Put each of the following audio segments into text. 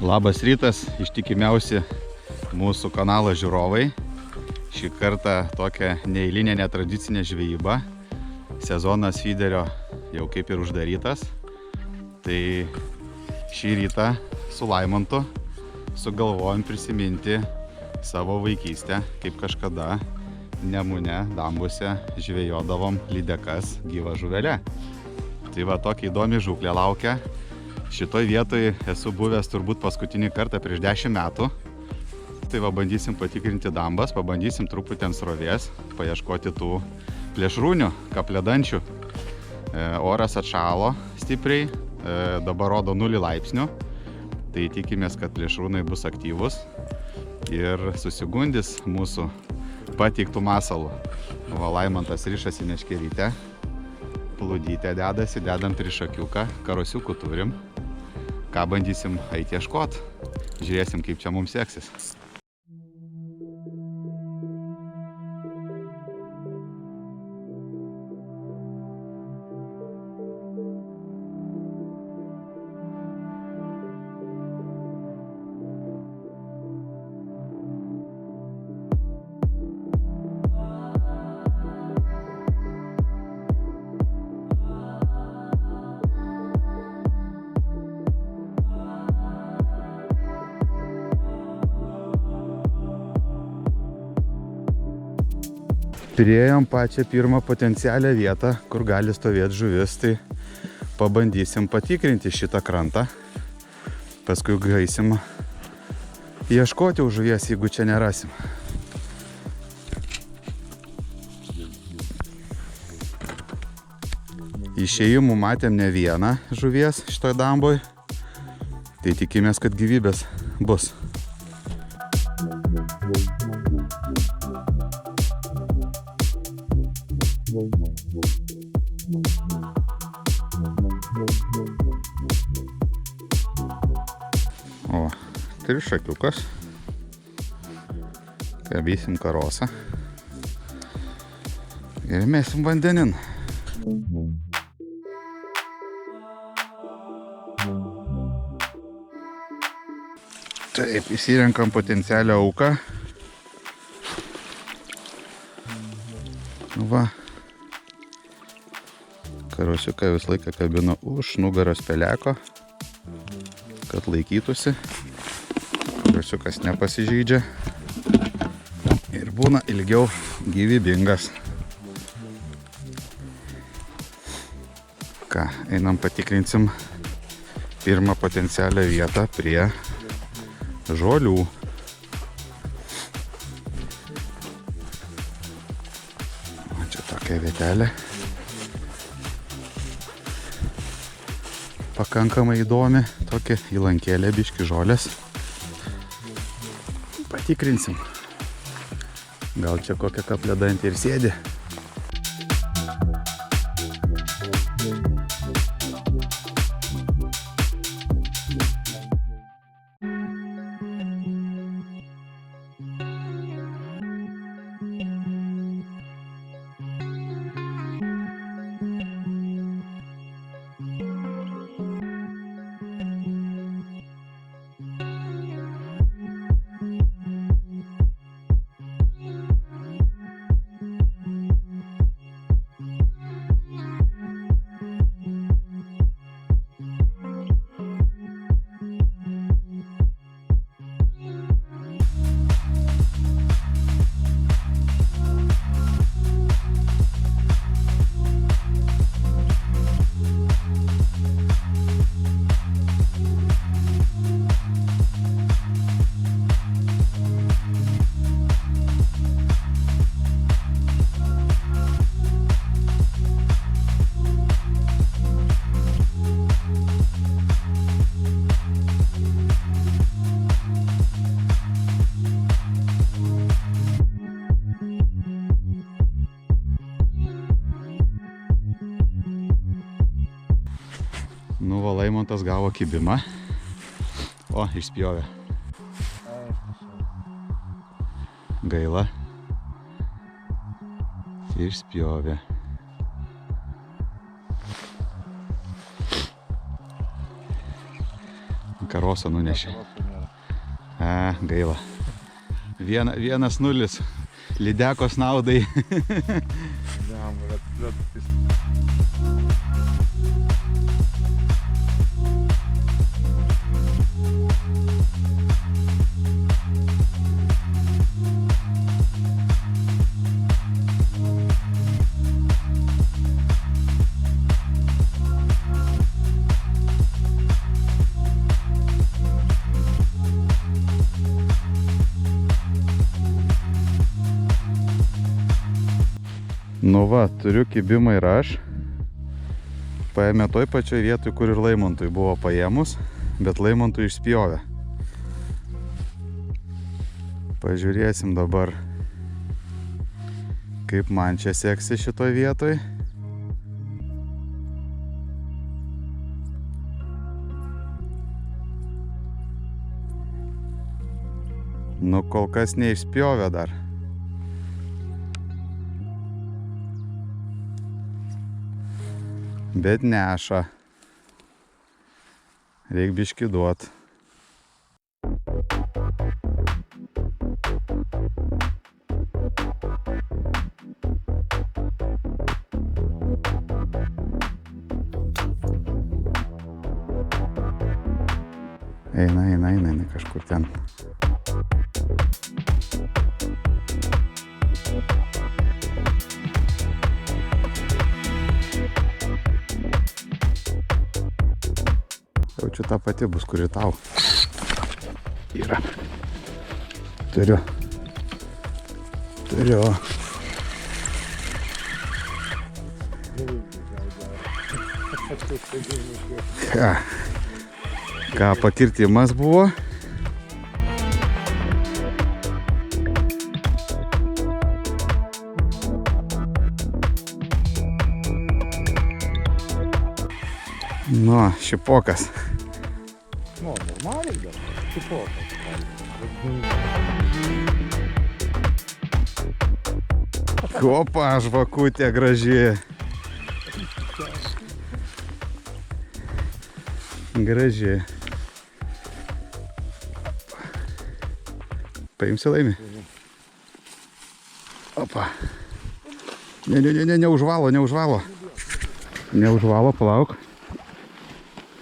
Labas rytas, ištikimiausi mūsų kanalo žiūrovai. Šį kartą tokia neeilinė netradicinė žvejyba. Sezonas fiderio jau kaip ir uždarytas. Tai šį rytą su Laimantu sugalvojom prisiminti savo vaikystę, kaip kažkada Nemune, Dambuose žvejodavom lydekas gyva žuvele. Tai va, tokia įdomi žūklė laukia. Šitoj vietoj esu buvęs turbūt paskutinį kartą prieš 10 metų. Tai va, bandysim patikrinti dambas, pabandysim truputį ant srovės, paieškoti tų plėšrūnių, kapledančių. Oras atšalo stipriai, dabar rodo 0 laipsnių. Tai tikimės, kad plėšrūnai bus aktyvus ir susigundys mūsų pateiktų masalų. Va, Laimantas rišasi meškerytę, plūdytę dedasi, dedam trišakiuką, karosiukų turim. Ką bandysim eiti ieškot, žiūrėsim, kaip čia mums seksis. Priėjom pačią pirmą potencialią vietą, kur gali stovėti žuvis, tai pabandysim patikrinti šitą krantą. Paskui gaisim ieškoti už žuvies, jeigu čia nerasim. Išėjimų matėm ne vieną žuvies šitoj damboj, tai tikimės, kad gyvybės bus. O, trišakiukas. Kabysim karosą. Ir mėsim vandenin. Taip, įsirenkam potencialią auką. Va. Karosiuką visą laiką kabino už nugaros peleko, kad laikytųsi. Karosiukas nepasižeidžia ir būna ilgiau gyvybingas. Ką, einam patikrinsim pirmą potencialią vietą prie žolių. O čia tokia vietelė. Pakankamai įdomi, tokia įlankėlė, biški žolės. Patikrinsim. Gal čia kokia kapledantė ir sėdi. Nu, va, Laimantas gavo kibimą. O, išspjovė. Gaila. Išspjovė. Karoso nunešė. Gaila. 1-0 lydekos naudai. Nu va, turiu kibimą ir aš. Paėmė toj pačioj vietoj, kur ir Laimontui buvo paėmus, bet Laimontui išspjovė. Pažiūrėsim dabar, kaip man čia seksi šitoj vietoj. Nu, kol kas neišspjovė dar. Bet neša. Reik biškį duot. Eina kažkur ten. Jaučiu, ta pati bus, kuri tau yra. Turiu. Ką pakirtimas buvo? Nu, šipokas. Nu, normaliai gal, šipokas. Opa, žvakutė graži. Graži. Paimsi, Laimi? Opa. Neužvalo. Neužvalo, palauk.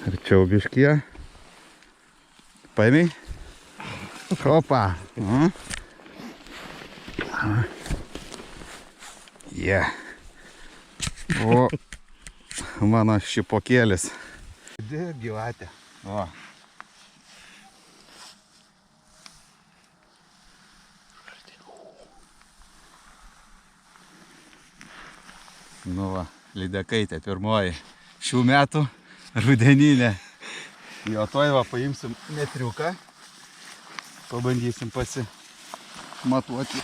Arčiau biškyje. Paėmei? Opa. O, mano šipokėlis. Gyvatė. O. Nu va, lydekaitė pirmoji šių metų rudeninė. Jo toj va paimsim metriuką. Pabandysim pasimatuoti,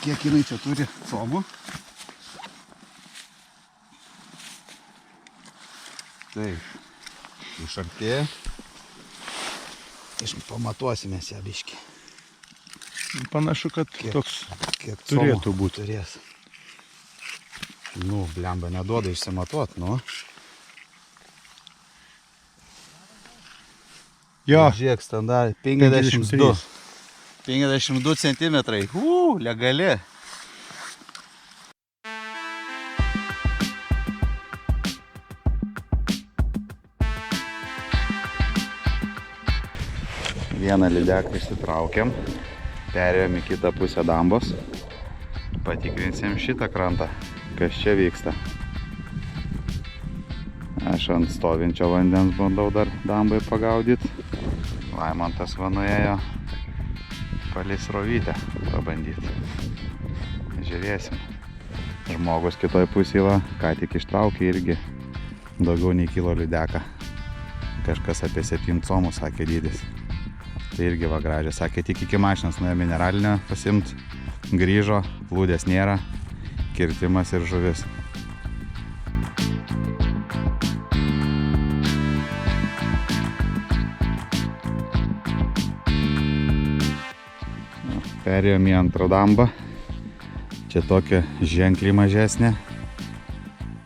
kiek jinai čia turi comų. Taip, išartėja. Pamatuosime ją biškį. Panašu, kad toks kiek turėtų būti. Turės. Nu, blemba, neduoda išsimatuot, nu. Jo. Žiūrėk, standart 52. 52 centimetrai. Legali. Vieną lydeką išsitraukiam. Perėjom į kitą pusę dambos. Patikrinsim šitą krantą, kas čia vyksta. Aš ant stovinčio vandens bandau dar dambai pagaudyti. Laimontas va nuėjo palei srovytę pabandyti. Žiūrėsim. Žmogus kitoj pusėje va, ką tik ištraukė irgi daugiau nei kilo lydeką. Kažkas apie 7 comų sakė dydis. Tai irgi va gražiai. Sakė, tik iki mašinos nuėjo mineralinę pasimt. Grįžo, plūdės nėra, kirtimas ir žuvis. Perėjom į antrą dambą. Čia tokia ženkliai mažesnė.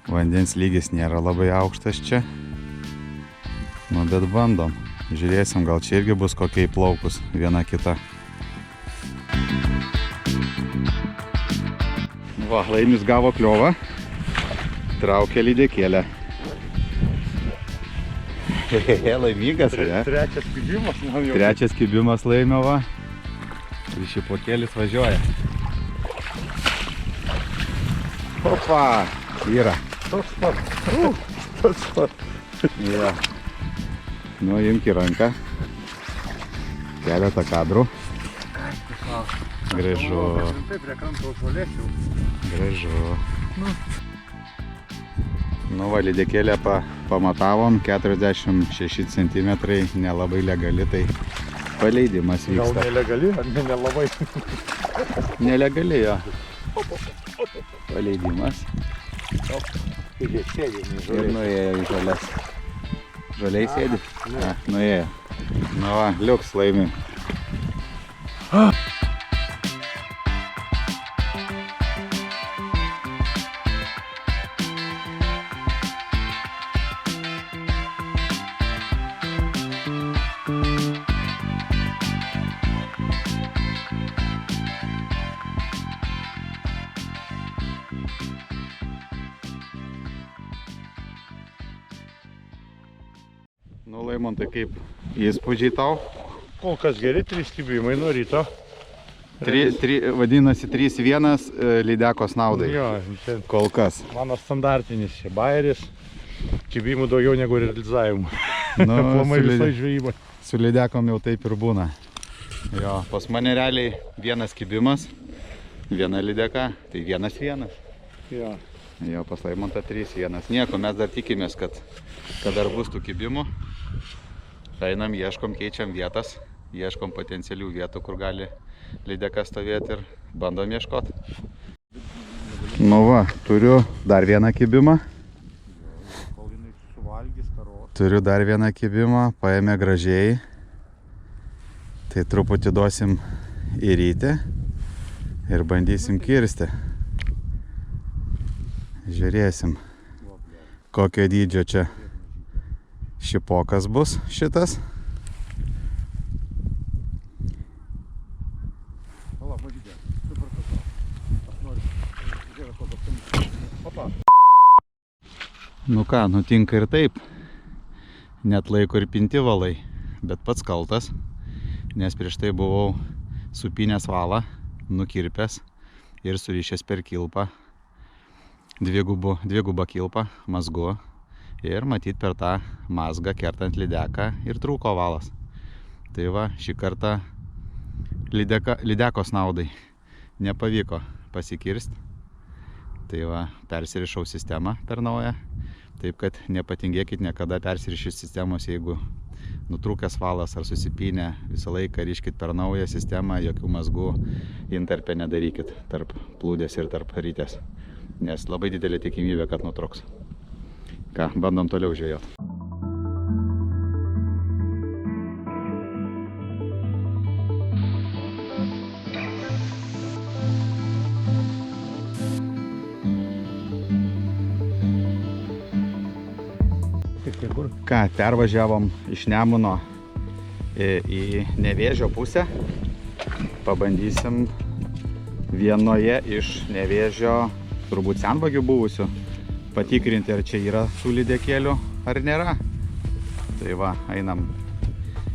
Vandens lygis nėra labai aukštas čia. Nu, bet bandom. Žiūrėsim, gal čia irgi bus kokia įplaukus, viena kita. Va, Laimis gavo kliovą, traukia lydekėlę. Laimingas, ne? Trečias kibimas, man jau. Trečias kibimas Laimio, va. Ir šipokėlis važiuoja. Opa, yra. Toks pat. Ja. Nu, imk į ranką. Keletą kadrų. Gražu. Taip, prie kranto žolėsiu. Gražu. Nu va, lydekėlę pamatavom, 46 cm, nelabai legali, tai paleidimas Gal vyksta. nelegali, ar nelabai? Nelegali, jo. Paleidimas. Ir jie sėdi, Ir nuėjo į žolės. Žoliai sėdi? Ne, nuėjo. Nu va, liuks Laimiui. Nu, Laimontai, kaip įspūdžiai tau? Kol kas geri, 3 kibimai nuo ryto. Vadinasi 3-1 lydekos naudai. Jo, čia Kol kas. mano standartinis čia bairis. Kibimų daugiau negu realizavimų. Nu, Aplamai su visai žvejybai. Su lydekom jau taip ir būna. Jo, pas mane realiai vienas kibimas, viena lydeka, tai 1-1. Jo. Jo, pas Laimontą 3-1. Nieko, mes dar tikimės, kad dar bus tų kibimų. Einam, ieškom, keičiam vietas, ieškom potencialių vietų, kur gali lydeka stovėti ir bandom ieškoti. Nu va, turiu dar vieną kibimą. Turiu dar vieną kibimą, paėmė gražiai. Tai truputį duosim į rytį ir bandysim kirsti. Žiūrėsim, kokio dydžio čia šipokas bus šitas. Nu ką, nutinka ir taip. Net laiko ir pinti valai, bet pats kaltas, nes prieš tai buvau supynęs valą, nukirpęs ir surišęs per kilpą. Dvigubą kilpą, mazgu. Ir matyt per tą mazgą kertant lydeką ir trūko valas. Tai va, šį kartą lydekos naudai nepavyko pasikirsti. Tai va, persirišau sistemą per naują. Taip kad nepatingėkit niekada persirišus sistemos, jeigu nutrūkęs valas ar susipynę, visą laiką riškit per naują sistemą, jokių mazgų intarpę nedarykit tarp plūdės ir tarp rytės. Nes labai didelė tikimybė, kad nutrūks. Ką, bandom toliau žvejoti. Ką, pervažiavom iš Nemuno į Nevėžio pusę. Pabandysim vienoje iš Nevėžio, turbūt senvagių buvusių, patikrinti, ar čia yra tų lydekėlių ar nėra. Tai va, einam,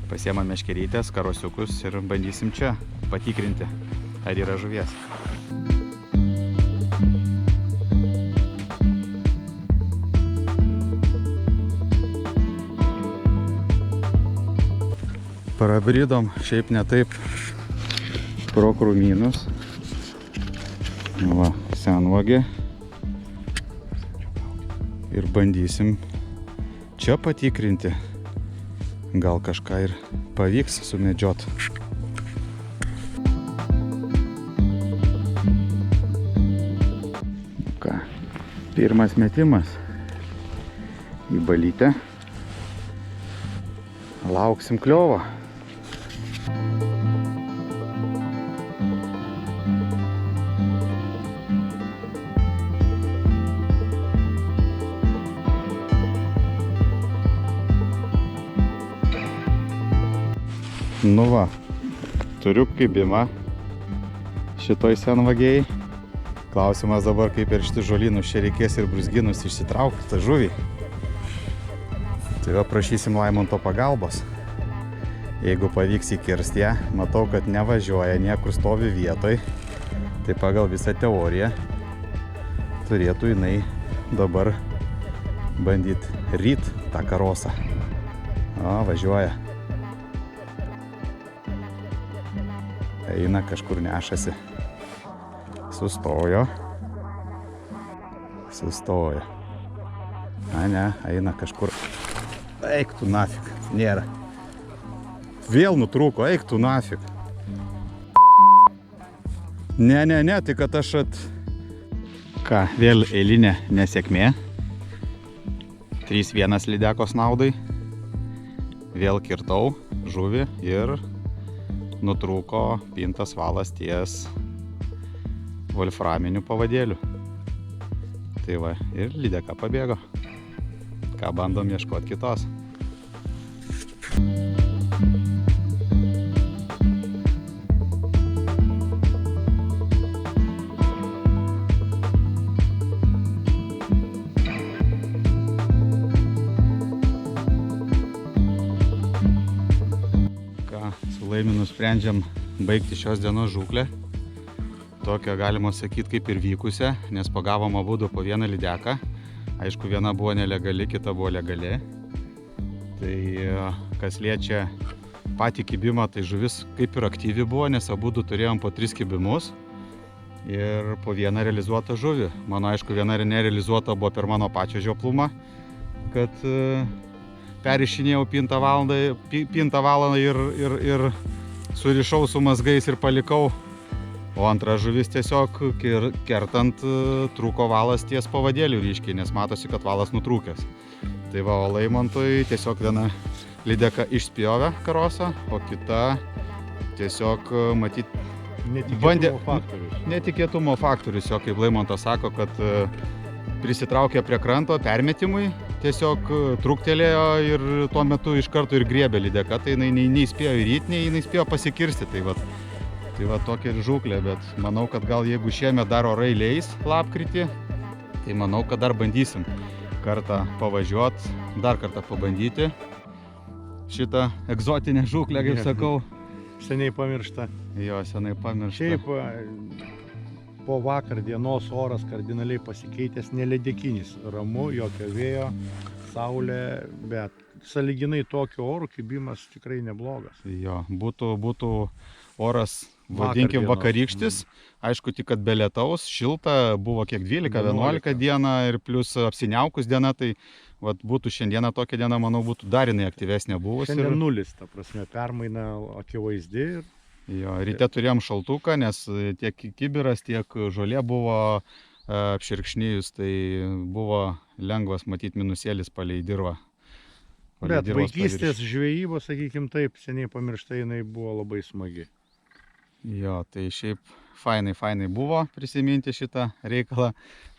pasiemam meškerytės, karosiukus ir bandysim čia patikrinti, ar yra žuvies. Prabridom šiaip ne taip pro krūmynus. Va, senvagė. Ir bandysim čia patikrinti. Gal kažką ir pavyks sumedžiot. Ką, pirmas metimas į balytę. Lauksim kliovo. Nu va, turiu kibimą šitoj senvagėjai. Klausimas dabar, kaip ir šitį žolynus čia reikės ir brūzginus išsitraukti tą žuvį. Tai va, prašysim Laimonto pagalbos. Jeigu pavyks įkirsti ją, matau, kad nevažiuoja, niekur stovi vietoj. Tai pagal visą teoriją turėtų jinai dabar bandyti ryt tą karosą. O, važiuoja. Eina, kažkur nešasi. Sustojo. Sustojo. A, ne, eina kažkur. Eik tu nafik, nėra. Vėl nutrūko, eik tu nafik. Ne, tai kad aš Ką, vėl eilinė nesėkmė. 3-1 lydekos naudai. Vėl kirtau žuvį ir nutrūko pintas valas ties volframinių pavadėlių. Tai va, ir lydeka pabėgo. Ką bandom ieškoti kitos. Laimi nusprendžiam baigti šios dienos žūklę. Tokią galima sakyti kaip ir vykusią, nes pagavom abudu po vieną lydeką. Aišku, viena buvo nelegali, kita buvo legali. Tai kas liečia patį kibimą, tai žuvis kaip ir aktyvi buvo, nes abudu turėjom po 3 kibimus ir po vieną realizuotą žuvį. Mano, aišku, viena nerealizuota buvo per mano pačio žioplumą, kad perišinėjau pintą valandą ir surišau su mazgais ir palikau. O antra žuvis tiesiog kertant trūko valas ties pavadėlių ryškiai, nes matosi, kad valas nutrūkęs. Tai va, o Laimontui tiesiog viena lydeka išspjovė karosą, o kita tiesiog matyt netikėtumo faktorius. Jo, kaip Laimontas sako, kad prisitraukė prie kranto permetimui, tiesiog trūktelėjo ir tuo metu iš karto ir griebė lydeka, tai jinai nei spėjo įryti, nei jinai spėjo pasikirsti. Tai va tokia ir žūklė, bet manau, kad gal jeigu šiemet dar orai leis lapkritį, tai manau, kad dar bandysim kartą pavažiuoti, dar kartą pabandyti šitą egzotinę žūklę, kaip sakau. Seniai pamiršta. Jo, seniai pamiršta. Šiaip po vakar dienos oras kardinaliai pasikeitęs, neledekinis, ramu, jokio vėjo, saulė, bet sąlyginai tokio oro kibimas tikrai neblogas. Jo, būtų oras, vadinkim, vakarykštis, aišku, tik kad be lietaus, šilta, buvo kiek 12-11 dieną ir plus apsiniaukus diena, tai vat, būtų šiandieną tokia diena, manau, būtų dar jinai aktyvesnė buvusi. Šiandien nulis, ta prasme, permaina akivaizdi. Jo, ryte turėjom šaltuką, nes tiek kibiras, tiek žolė buvo apširkšnėjus, tai buvo lengvas matyti minusėlis palei dirvą. Bet vaikystės žvejyba, sakykim taip, seniai pamiršta, jinai buvo labai smagi. Jo, tai šiaip fainai buvo prisiminti šitą reikalą.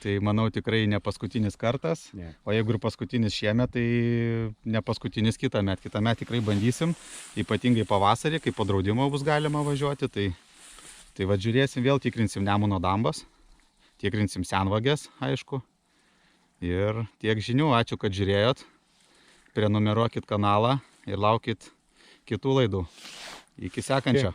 Tai manau tikrai ne paskutinis kartas. Ne. O jeigu ir paskutinis šiemet, tai ne paskutinis kitąmet. Kitąmet tikrai bandysim, ypatingai pavasarį, kai po draudimo bus galima važiuoti. Tai va, žiūrėsim, vėl tikrinsim Nemuno dambas, tikrinsim senvagės, aišku. Ir tiek žinių, ačiū, kad žiūrėjot. Prenumeruokit kanalą ir laukit kitų laidų. Iki sekančio.